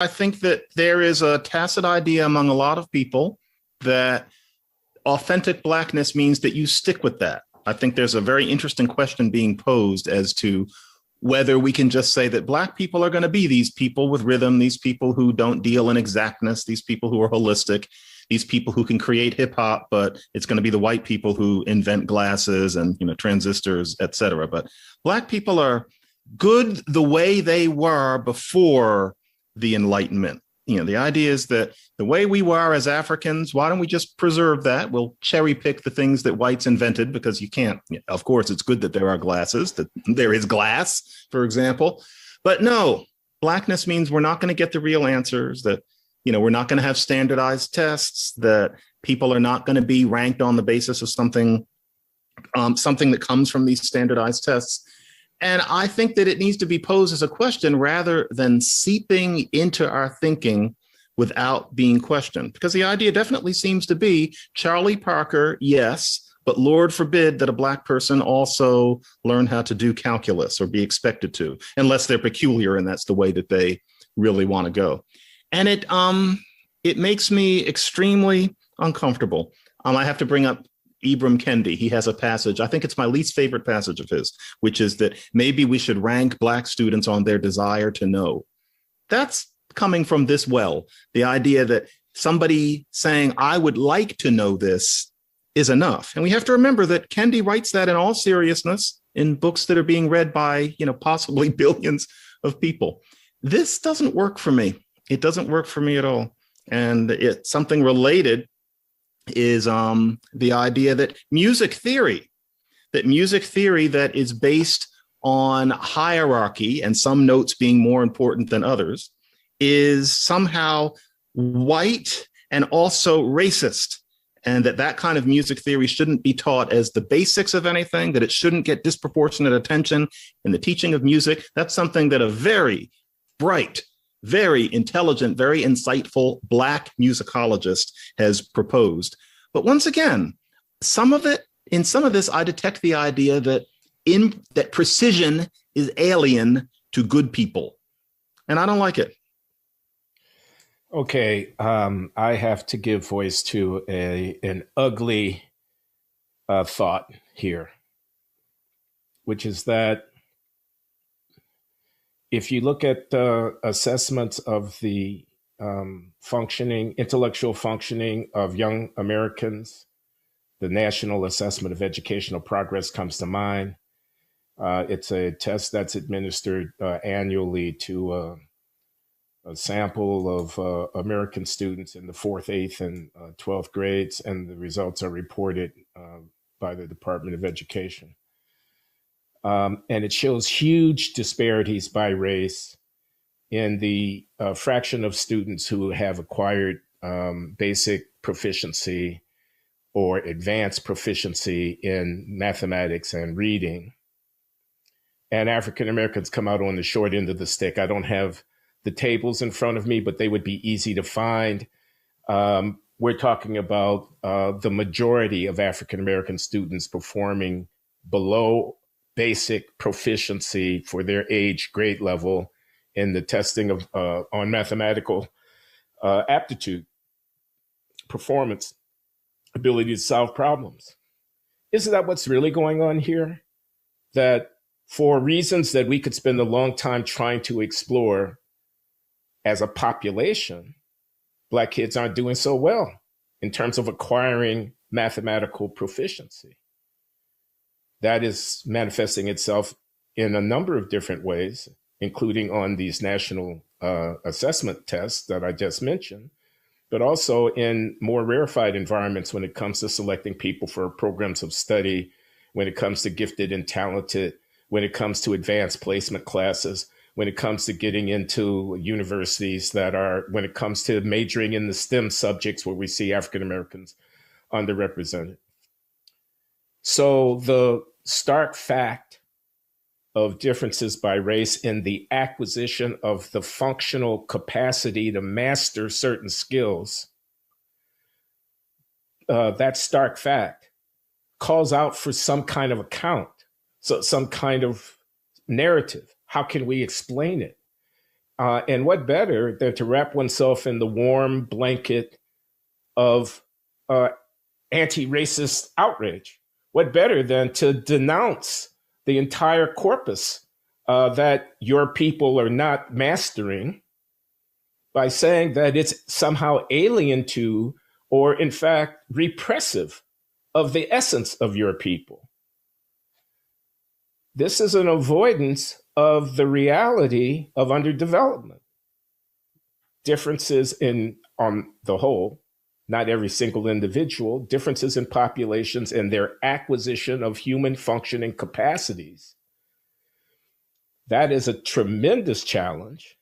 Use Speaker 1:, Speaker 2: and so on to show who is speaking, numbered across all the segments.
Speaker 1: I think that there is a tacit idea among a lot of people that authentic Blackness means that you stick with that. I think there's a very interesting question being posed as to whether we can just say that Black people are going to be these people with rhythm, these people who don't deal in exactness, these people who are holistic, these people who can create hip hop, but it's going to be the white people who invent glasses and transistors, et cetera. But Black people are good the way they were before the Enlightenment. The idea is that the way we were as Africans, why don't we just preserve that? We'll cherry pick the things that whites invented because you can't. Of course, it's good that there are glasses, that there is glass, for example. But no, Blackness means we're not going to get the real answers, that, we're not going to have standardized tests, that people are not going to be ranked on the basis of something that comes from these standardized tests. And I think that it needs to be posed as a question rather than seeping into our thinking without being questioned. Because the idea definitely seems to be Charlie Parker, yes, but Lord forbid that a Black person also learn how to do calculus or be expected to, unless they're peculiar and that's the way that they really want to go. And it makes me extremely uncomfortable. I have to bring up Ibram Kendi. He has a passage, I think it's my least favorite passage of his, which is that maybe we should rank Black students on their desire to know. That's coming from this well, the idea that somebody saying, I would like to know this is enough. And we have to remember that Kendi writes that in all seriousness in books that are being read by, possibly billions of people. This doesn't work for me. It doesn't work for me at all. And it's something related is the idea that music theory that is based on hierarchy and some notes being more important than others is somehow white and also racist, and that kind of music theory shouldn't be taught as the basics of anything, that it shouldn't get disproportionate attention in the teaching of music. That's something that a very bright, very intelligent, very insightful Black musicologist has proposed. But once again, in some of this, I detect the idea that that precision is alien to good people. And I don't like it.
Speaker 2: Okay, I have to give voice to an ugly thought here, which is that if you look at the assessments of the intellectual functioning of young Americans, the National Assessment of Educational Progress comes to mind. It's a test that's administered annually to a sample of American students in the 4th, 8th, and 12th grades, and the results are reported by the Department of Education. And it shows huge disparities by race in the fraction of students who have acquired basic proficiency or advanced proficiency in mathematics and reading. And African Americans come out on the short end of the stick. I don't have the tables in front of me, but they would be easy to find. We're talking about the majority of African American students performing below basic proficiency for their age grade level in the testing of on mathematical aptitude, performance, ability to solve problems. Isn't that what's really going on here? That for reasons that we could spend a long time trying to explore as a population, Black kids aren't doing so well in terms of acquiring mathematical proficiency. That is manifesting itself in a number of different ways, including on these national assessment tests that I just mentioned, but also in more rarefied environments when it comes to selecting people for programs of study, when it comes to gifted and talented, when it comes to advanced placement classes, when it comes to getting into universities when it comes to majoring in the STEM subjects where we see African Americans underrepresented. So the stark fact of differences by race in the acquisition of the functional capacity to master certain skills, that stark fact calls out for some kind of account, so some kind of narrative. How can we explain it? And what better than to wrap oneself in the warm blanket of anti-racist outrage? What better than to denounce the entire corpus that your people are not mastering by saying that it's somehow alien to, or in fact, repressive of the essence of your people? This is an avoidance of the reality of underdevelopment. Differences in, on the whole, not every single individual, differences in populations and their acquisition of human functioning capacities. That is a tremendous challenge.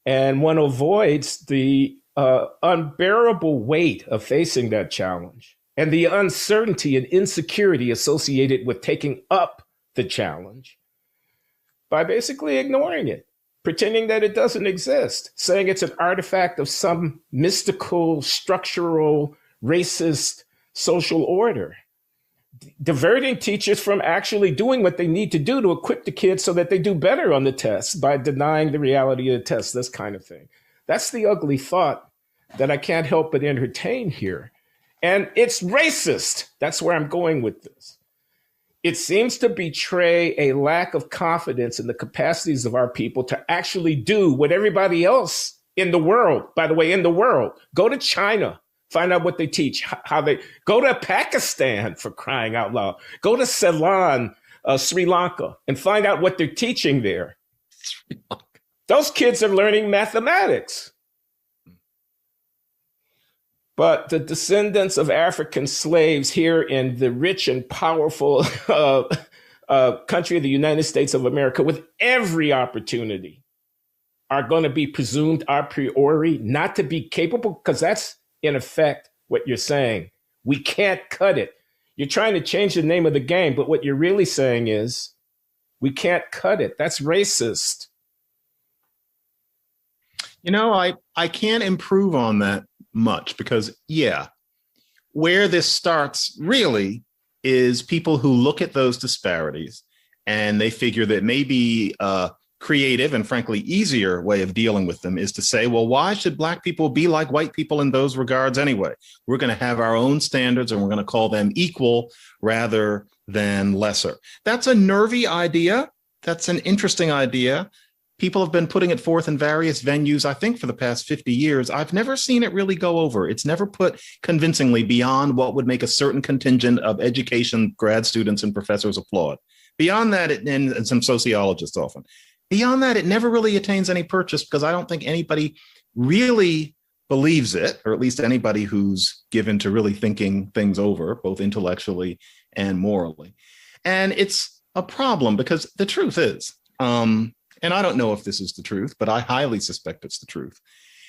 Speaker 2: And one avoids the unbearable weight of facing that challenge and the uncertainty and insecurity associated with taking up the challenge by basically ignoring it, pretending that it doesn't exist, saying it's an artifact of some mystical, structural, racist social order, diverting teachers from actually doing what they need to do to equip the kids so that they do better on the tests by denying the reality of the test, this kind of thing. That's the ugly thought that I can't help but entertain here. And it's racist. That's where I'm going with this. It seems to betray a lack of confidence in the capacities of our people to actually do what everybody else in the world, by the way, in the world, go to China, find out what they teach, how they go to Pakistan, for crying out loud, go to Ceylon, Sri Lanka, and find out what they're teaching there. Those kids are learning mathematics. But the descendants of African slaves here in the rich and powerful country of the United States of America, with every opportunity, are going to be presumed a priori not to be capable, because that's, in effect, what you're saying. We can't cut it. You're trying to change the name of the game, but what you're really saying is, we can't cut it. That's racist.
Speaker 1: You know, I can't improve on that much because, yeah, where this starts really is people who look at those disparities and they figure that maybe a creative and frankly easier way of dealing with them is to say, well, why should Black people be like white people in those regards anyway? We're going to have our own standards and we're going to call them equal rather than lesser. That's a nervy idea. That's an interesting idea. People have been putting it forth in various venues, I think, for the past 50 years. I've never seen it really go over. It's never put convincingly beyond what would make a certain contingent of education grad students and professors applaud. Beyond that, and some sociologists often. Beyond that, it never really attains any purchase because I don't think anybody really believes it, or at least anybody who's given to really thinking things over, both intellectually and morally. And it's a problem because the truth is, and I don't know if this is the truth, but I highly suspect it's the truth.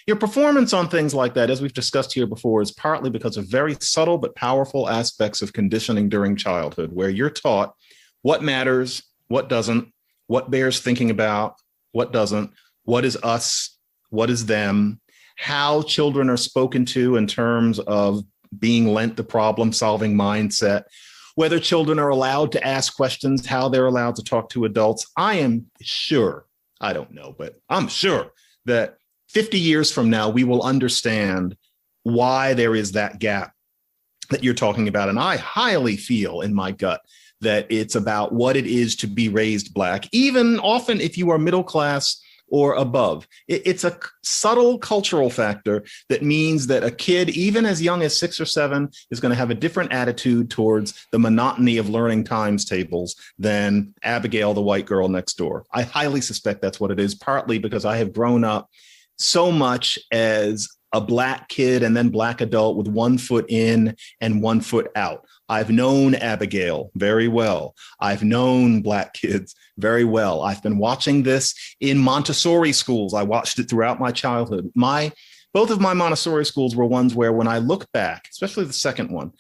Speaker 1: Your performance on things like that, as we've discussed here before, is partly because of very subtle but powerful aspects of conditioning during childhood, where you're taught what matters, what doesn't, what bears thinking about, what doesn't, what is us, what is them, how children are spoken to in terms of being lent the problem-solving mindset, whether children are allowed to ask questions, how they're allowed to talk to adults. I am sure, I don't know, but I'm sure that 50 years from now, we will understand why there is that gap that you're talking about. And I highly feel in my gut that it's about what it is to be raised Black, even often if you are middle class or above. It's a subtle cultural factor that means that a kid, even as young as 6 or 7, is going to have a different attitude towards the monotony of learning times tables than Abigail, the white girl next door. I highly suspect that's what it is, partly because I have grown up so much as a Black kid and then Black adult with one foot in and one foot out. I've known Abigail very well. I've known Black kids very well. I've been watching this in Montessori schools. I watched it throughout my childhood. Both of my Montessori schools were ones where when I look back, especially the second one,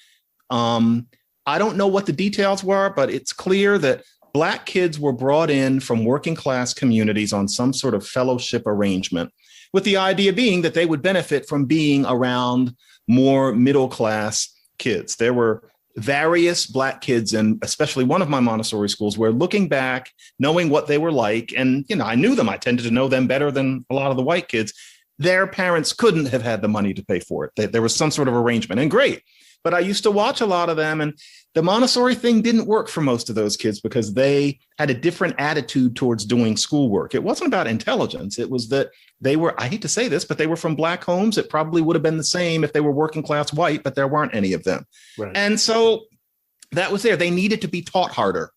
Speaker 1: I don't know what the details were, but it's clear that Black kids were brought in from working class communities on some sort of fellowship arrangement, with the idea being that they would benefit from being around more middle class kids. There were various Black kids, and especially one of my Montessori schools, where looking back, knowing what they were like, and I knew them, I tended to know them better than a lot of the white kids. Their parents couldn't have had the money to pay for it. There was some sort of arrangement, and great. But I used to watch a lot of them, and the Montessori thing didn't work for most of those kids because they had a different attitude towards doing schoolwork. It wasn't about intelligence. It was that they were, I hate to say this, but they were from Black homes. It probably would have been the same if they were working class white, but there weren't any of them. Right. And so that was there. They needed to be taught harder.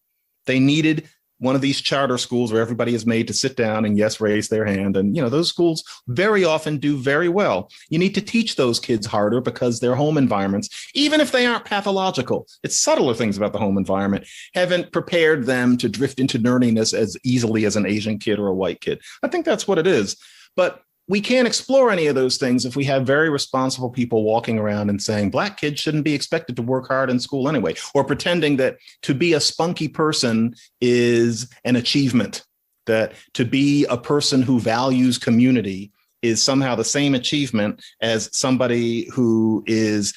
Speaker 1: They needed one of these charter schools where everybody is made to sit down and, yes, raise their hand. And, those schools very often do very well. You need to teach those kids harder because their home environments, even if they aren't pathological, it's subtler things about the home environment, haven't prepared them to drift into nerdiness as easily as an Asian kid or a white kid. I think that's what it is. But we can't explore any of those things if we have very responsible people walking around and saying Black kids shouldn't be expected to work hard in school anyway, or pretending that to be a spunky person is an achievement, that to be a person who values community is somehow the same achievement as somebody who is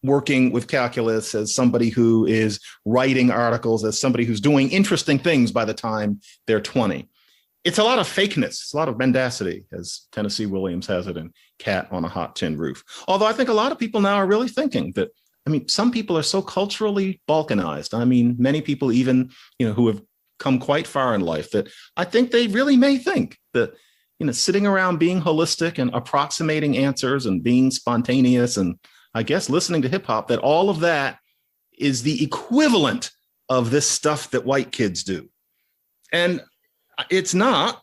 Speaker 1: working with calculus, as somebody who is writing articles, as somebody who's doing interesting things by the time they're 20. It's a lot of fakeness. It's a lot of mendacity, as Tennessee Williams has it in Cat on a Hot Tin Roof. Although I think a lot of people now are really thinking that, some people are so culturally balkanized. Many people even, who have come quite far in life, that I think they really may think that, sitting around being holistic and approximating answers and being spontaneous and I guess listening to hip hop, that all of that is the equivalent of this stuff that white kids do. And it's not.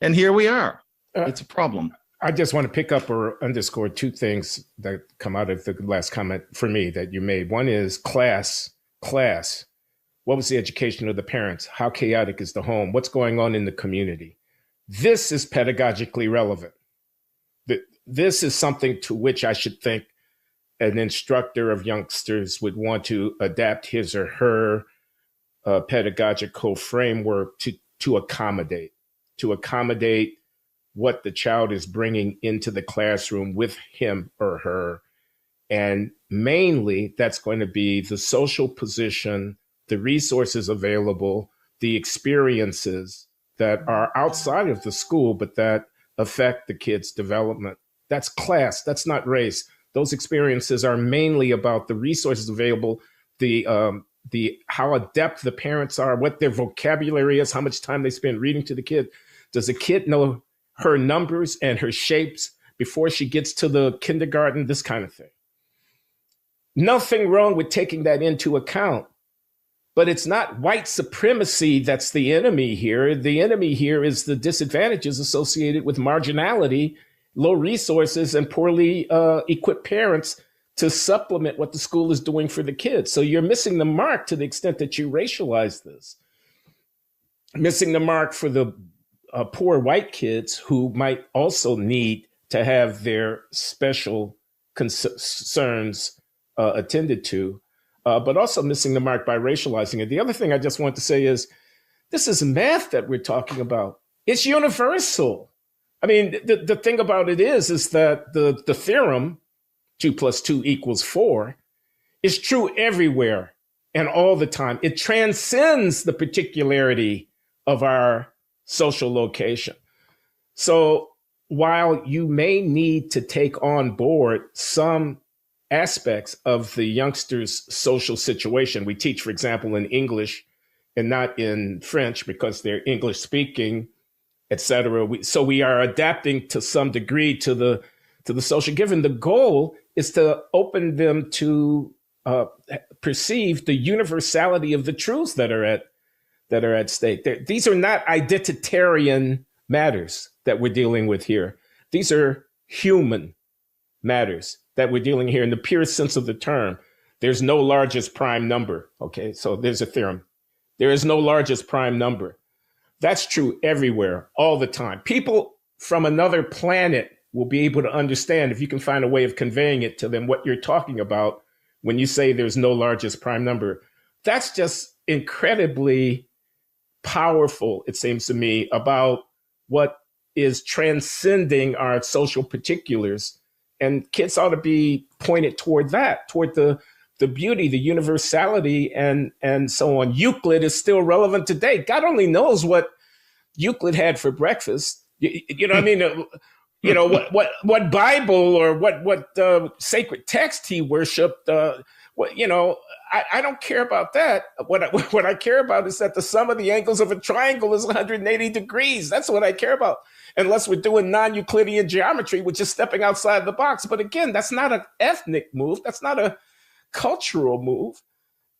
Speaker 1: And here we are. It's a problem.
Speaker 2: I just want to pick up or underscore two things that come out of the last comment for me that you made. One is class. What was the education of the parents? How chaotic is the home? What's going on in the community? This is pedagogically relevant. This is something to which I should think an instructor of youngsters would want to adapt his or her pedagogical framework to accommodate what the child is bringing into the classroom with him or her. And mainly that's going to be the social position, the resources available, the experiences that are outside of the school, but that affect the kid's development. That's class, that's not race. Those experiences are mainly about the resources available, the how adept the parents are, what their vocabulary is, how much time they spend reading to the kid. Does the kid know her numbers and her shapes before she gets to the kindergarten? This kind of thing. Nothing wrong with taking that into account, but it's not white supremacy that's the enemy here. The enemy here is the disadvantages associated with marginality, low resources, and poorly equipped parents to supplement what the school is doing for the kids. So you're missing the mark to the extent that you racialize this. Missing the mark for the poor white kids who might also need to have their special concerns attended to, but also missing the mark by racializing it. The other thing I just want to say is, this is math that we're talking about. It's universal. The thing about it is that the theorem, 2 + 2 = 4, is true everywhere and all the time. It transcends the particularity of our social location. So while you may need to take on board some aspects of the youngster's social situation, we teach, for example, in English and not in French because they're English speaking, et cetera. So we are adapting to some degree to the social given. The goal is to open them to perceive the universality of the truths that are at stake. These are not identitarian matters that we're dealing with here. These are human matters that we're dealing here in the purest sense of the term. There's no largest prime number. Okay, so there's a theorem. There is no largest prime number. That's true everywhere, all the time. People from another planet will be able to understand, if you can find a way of conveying it to them, what you're talking about when you say there's no largest prime number. That's just incredibly powerful, it seems to me, about what is transcending our social particulars. And kids ought to be pointed toward that, toward the the beauty, the universality, and so on. Euclid is still relevant today. God only knows what Euclid had for breakfast. You know what I mean? You know what Bible or what sacred text he worshipped. I don't care about that. What I care about is that the sum of the angles of a triangle is 180 degrees. That's what I care about. Unless we're doing non-Euclidean geometry, which is stepping outside the box. But again, that's not an ethnic move. That's not a cultural move.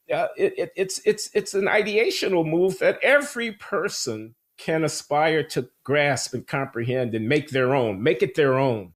Speaker 2: It's an ideational move that every person can aspire to grasp and comprehend and make it their own.